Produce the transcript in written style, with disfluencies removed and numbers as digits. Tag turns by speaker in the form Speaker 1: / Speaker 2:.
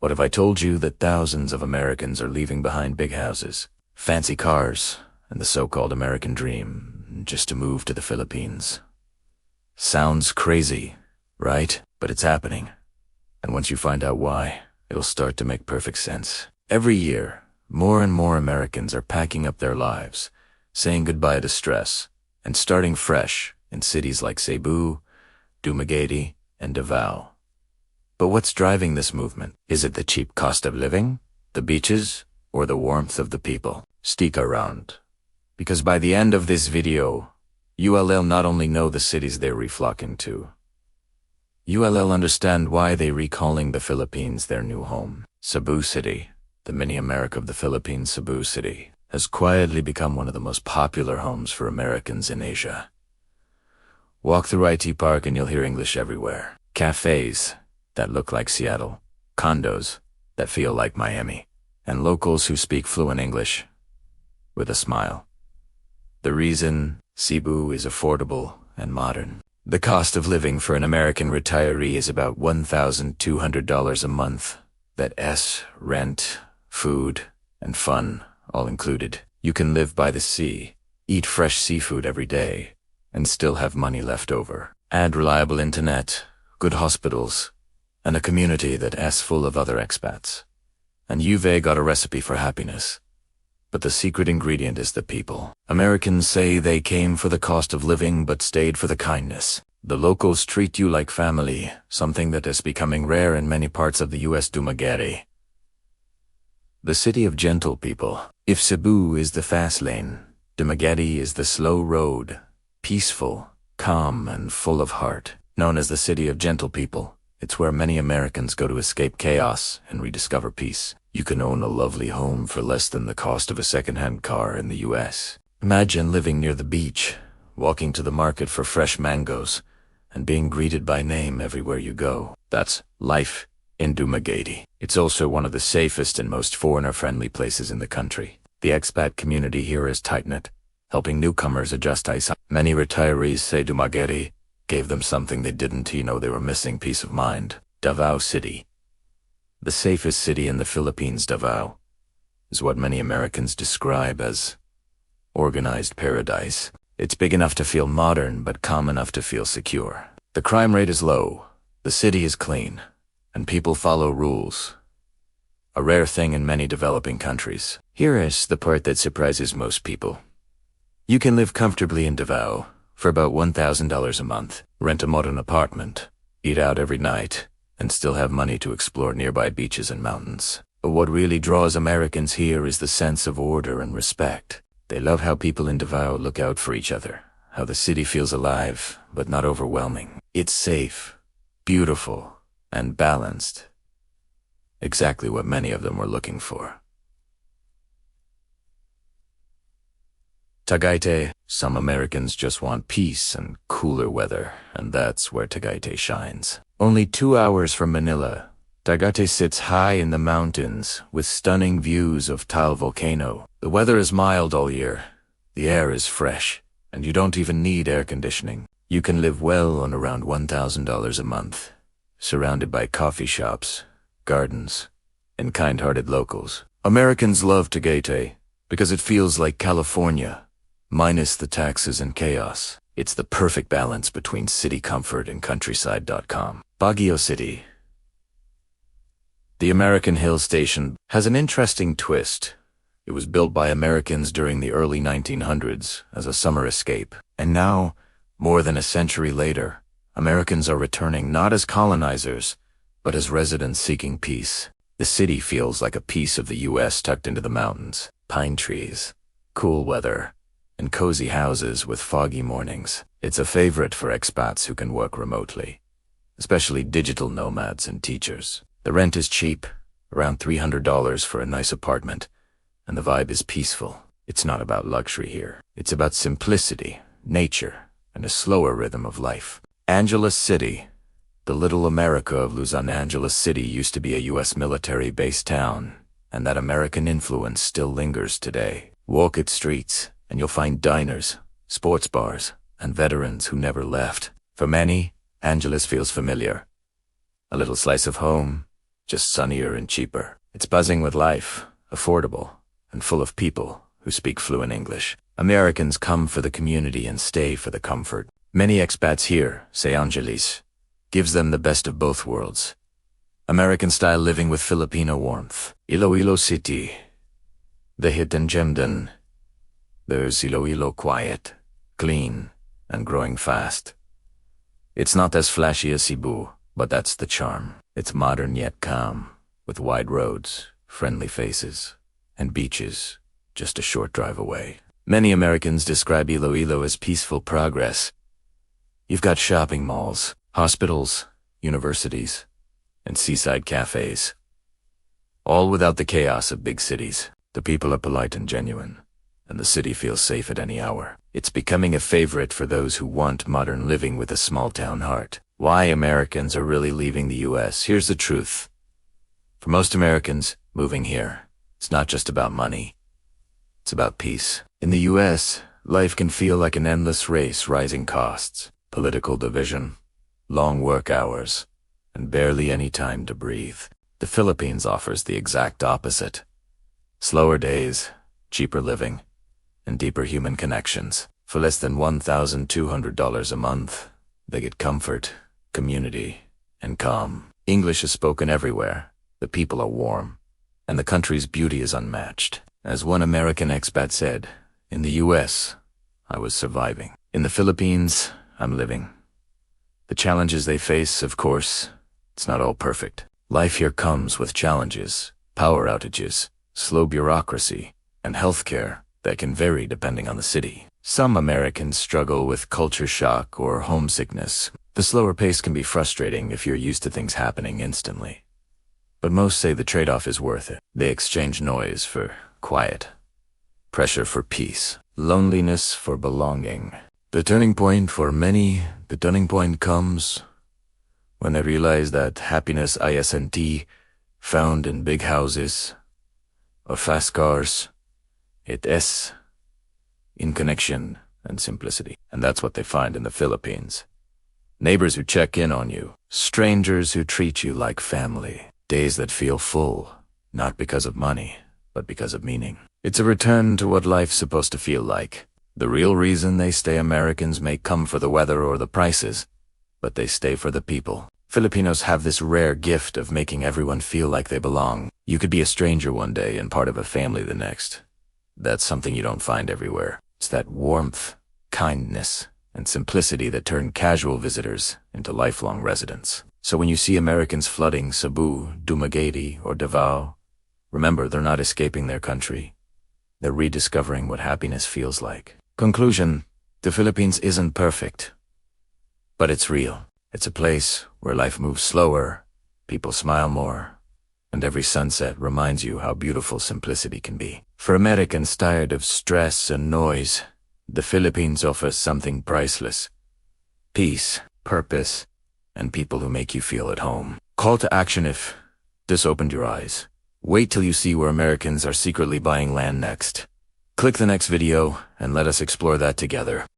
Speaker 1: What if I told you that thousands of Americans are leaving behind big houses, fancy cars, and the so-called American dream just to move to the Philippines? Sounds crazy, right? But it's happening. And once you find out why, it'll start to make perfect sense. Every year, more and more Americans are packing up their lives, saying goodbye to stress, and starting fresh in cities like Cebu, Dumaguete, and Davao. But what's driving this movement? Is it the cheap cost of living, the beaches, or the warmth of the people? Stick around, because by the end of this video, you'll not only know the cities they're reflocking to, you'll understand why they're recalling the Philippines their new home. Cebu City, the mini-America of the Philippines. Cebu City has quietly become one of the most popular homes for Americans in Asia. Walk through IT Park and you'll hear English everywhere. Cafes that look like Seattle, condos that feel like Miami, and locals who speak fluent English with a smile. The reason Cebu is affordable and modern. The cost of living for an American retiree is about $1,200 a month. That's rent, food, and fun all included. You can live by the sea, eat fresh seafood every day, and still have money left over. Add reliable internet, good hospitals, and a community that's full of other expats, and you've got a recipe for happiness. But the secret ingredient is the people. Americans say they came for the cost of living but stayed for the kindness. The locals treat you like family, something that is becoming rare in many parts of the U.S. Dumaguete, the city of gentle people. If Cebu is the fast lane, Dumaguete is the slow road, peaceful, calm, and full of heart. Known as the city of gentle people, it's where many Americans go to escape chaos and rediscover peace. You can own a lovely home for less than the cost of a second-hand car in the U.S. Imagine living near the beach, walking to the market for fresh mangoes, and being greeted by name everywhere you go. That's life in Dumaguete. It's also one of the safest and most foreigner-friendly places in the country. The expat community here is tight-knit, helping newcomers adjust. Many retirees say Dumaguete gave them something they didn't know they were missing: peace of mind. Davao City, the safest city in the Philippines. Davao is what many Americans describe as organized paradise. It's big enough to feel modern, but calm enough to feel secure. The crime rate is low, the city is clean, and people follow rules. A rare thing in many developing countries. Here is the part that surprises most people. You can live comfortably in Davao for about $1,000 a month, rent a modern apartment, eat out every night, and still have money to explore nearby beaches and mountains. But what really draws Americans here is the sense of order and respect. They love how people in Davao look out for each other, how the city feels alive, but not overwhelming. It's safe, beautiful, and balanced. Exactly what many of them were looking for. Tagaytay. Some Americans just want peace and cooler weather, and that's where Tagaytay shines. Only 2 hours from Manila, Tagaytay sits high in the mountains with stunning views of Taal volcano. The weather is mild all year, the air is fresh, and you don't even need air conditioning. You can live well on around $1,000 a month, surrounded by coffee shops, gardens, and kind-hearted locals. Americans love Tagaytay because it feels like California, minus the taxes and chaos. It's the perfect balance between city comfort and countryside.com. Baguio City. The American Hill Station has an interesting twist. It was built by Americans during the early 1900s as a summer escape. And now, more than a century later, Americans are returning not as colonizers, but as residents seeking peace. The city feels like a piece of the U.S. tucked into the mountains. Pine trees, cool weather, and cozy houses with foggy mornings. It's a favorite for expats who can work remotely, especially digital nomads and teachers. The rent is cheap, around $300 for a nice apartment, and the vibe is peaceful. It's not about luxury here. It's about simplicity, nature, and a slower rhythm of life. Angeles City. The little America of Luzon. Angeles City used to be a U.S. military-based town, and that American influence still lingers today. Walk its streets, and you'll find diners, sports bars, and veterans who never left. For many, Angeles feels familiar. A little slice of home, just sunnier and cheaper. It's buzzing with life, affordable, and full of people who speak fluent English. Americans come for the community and stay for the comfort. Many expats here say Angeles gives them the best of both worlds. American-style living with Filipino warmth. Iloilo City, the hidden gem. There's Iloilo quiet, clean, and growing fast. It's not as flashy as Cebu, but that's the charm. It's modern yet calm, with wide roads, friendly faces, and beaches just a short drive away. Many Americans describe Iloilo as peaceful progress. You've got shopping malls, hospitals, universities, and seaside cafes. All without the chaos of big cities. The people are polite and genuine, and the city feels safe at any hour. It's becoming a favorite for those who want modern living with a small-town heart. Why Americans are really leaving the U.S. Here's the truth. For most Americans, moving here, it's not just about money. It's about peace. In the U.S., life can feel like an endless race, rising costs, political division, long work hours, and barely any time to breathe. The Philippines offers the exact opposite. Slower days, cheaper living, and deeper human connections. For less than $1,200 a month, they get comfort, community, and calm. English is spoken everywhere, the people are warm, and the country's beauty is unmatched. As one American expat said, in the U.S., I was surviving. In the Philippines, I'm living. The challenges they face, of course, it's not all perfect. Life here comes with challenges, power outages, slow bureaucracy, and healthcare that can vary depending on the city. Some Americans struggle with culture shock or homesickness. The slower pace can be frustrating if you're used to things happening instantly. But most say the trade-off is worth it. They exchange noise for quiet, pressure for peace, loneliness for belonging. The turning point for many, the turning point comes when they realize that happiness isn't found in big houses or fast cars. It is in connection and simplicity. And that's what they find in the Philippines. Neighbors who check in on you, strangers who treat you like family, days that feel full, not because of money, but because of meaning. It's a return to what life's supposed to feel like. The real reason they stay Americans may come for the weather or the prices, but they stay for the people. Filipinos have this rare gift of making everyone feel like they belong. You could be a stranger one day and part of a family the next. That's something you don't find everywhere. It's that warmth, kindness, and simplicity that turn casual visitors into lifelong residents. So when you see Americans flooding Cebu, Dumaguete, or Davao, remember they're not escaping their country. They're rediscovering what happiness feels like. Conclusion: the Philippines isn't perfect, but it's real. It's a place where life moves slower, people smile more, and every sunset reminds you how beautiful simplicity can be. For Americans tired of stress and noise, the Philippines offers something priceless: peace, purpose, and people who make you feel at home. Call to action if this opened your eyes. Wait till you see where Americans are secretly buying land next. Click the next video and let us explore that together.